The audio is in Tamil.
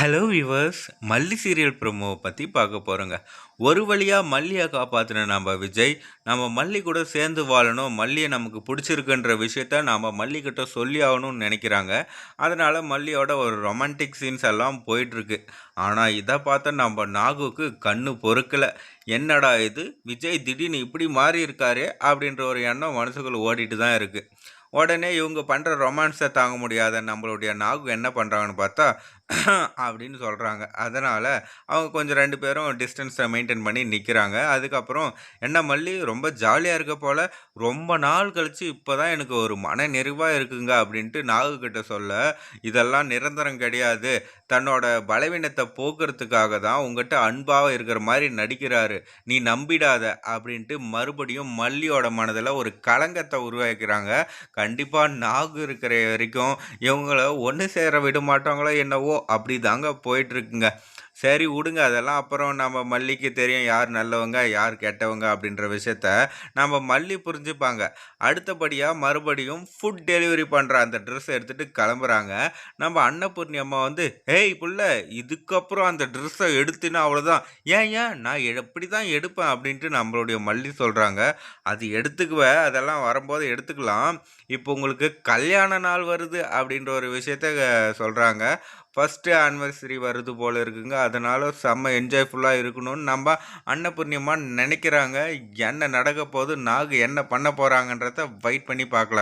Hello viewers. மல்லி சீரியல் ப்ரோமோவை பற்றி பார்க்க போகிறோங்க. ஒரு வழியாக மல்லியை காப்பாற்றின நம்ம விஜய், நம்ம மல்லி கூட சேர்ந்து வாழணும், மல்லியை நமக்கு பிடிச்சிருக்குன்ற விஷயத்த நாம் மல்லிக்கிட்ட சொல்லி ஆகணும்னு நினைக்கிறாங்க. அதனால் மல்லியோட ஒரு ரொமான்டிக் சீன்ஸ் எல்லாம் போயிட்டுருக்கு. ஆனால் இதை பார்த்த நம்ம நாகுக்கு கண்ணு பொறுக்கலை. என்னடா இது, விஜய் திடீர்னு இப்படி மாறி இருக்காரு அப்படின்ற ஒரு எண்ணம் மனசுக்குள்ள ஓடிட்டு தான் இருக்குது. உடனே இவங்க பண்ணுற ரொமான்ஸை தாங்க முடியாத நம்மளுடைய நாகு என்ன பண்ணுறாங்கன்னு பார்த்தா அப்படின்னு சொல்கிறாங்க. அதனால் அவங்க கொஞ்சம் 2 பேரும் டிஸ்டன்ஸை மெயின்டைன் பண்ணி நிற்கிறாங்க. அதுக்கப்புறம் என்ன மல்லி ரொம்ப ஜாலியாக இருக்க போல், ரொம்ப நாள் கழித்து இப்போ தான் எனக்கு ஒரு மன நிறைவாக இருக்குங்க அப்படின்ட்டு நாகுக்கிட்ட சொல்ல, இதெல்லாம் நிரந்தரம் கிடையாது, தன்னோட பலவீனத்தை போக்குறதுக்காக தான் உங்ககிட்ட அன்பாக இருக்கிற மாதிரி நடிக்கிறாரு, நீ நம்பிடாத அப்படின்ட்டு மறுபடியும் மல்லியோட மனதில் ஒரு களங்கத்தை உருவாக்கிறாங்க. கண்டிப்பாக நாகு இருக்கிற வரைக்கும் இவங்கள ஒன்று சேர விட மாட்டாங்களோ என்னவோ, அப்படி தாங்க போயிட்டுருக்குங்க. சரி விடுங்க, அதெல்லாம் அப்புறம் நம்ம மல்லிக்கு தெரியும் யார் நல்லவங்க யார் கெட்டவங்க அப்படின்ற விஷயத்த நம்ம மல்லி புரிஞ்சுப்பாங்க. அடுத்தபடியாக மறுபடியும் ஃபுட் டெலிவரி பண்ணுற அந்த ட்ரெஸ்ஸை எடுத்துகிட்டு கிளம்புறாங்க. நம்ம அன்னபூர்ணி அம்மா வந்து, ஏய் புள்ள, இதுக்கப்புறம் அந்த ட்ரெஸ்ஸை எடுத்துன்னா அவ்வளோதான், ஏன் ஏன் நான் எப்படி தான் எடுப்பேன் அப்படின்ட்டு நம்மளுடைய மல்லி சொல்கிறாங்க. அது எடுத்துக்குவேன், அதெல்லாம் வரும்போது எடுத்துக்கலாம், இப்போ உங்களுக்கு கல்யாண நாள் வருது அப்படின்ற ஒரு விஷயத்த சொல்கிறாங்க. ஃபஸ்ட்டு ஆனிவர்சரி வருது போல் இருக்குங்க. அதனால் செம்ம என்ஜாய்ஃபுல்லாக இருக்கணும்னு நம்ம அன்னபூர்ணியம்மா நினைக்கிறாங்க. என்ன நடக்க போகுது, நாகு என்ன பண்ண போகிறாங்கன்றத வெயிட் பண்ணி பார்க்கலாம்.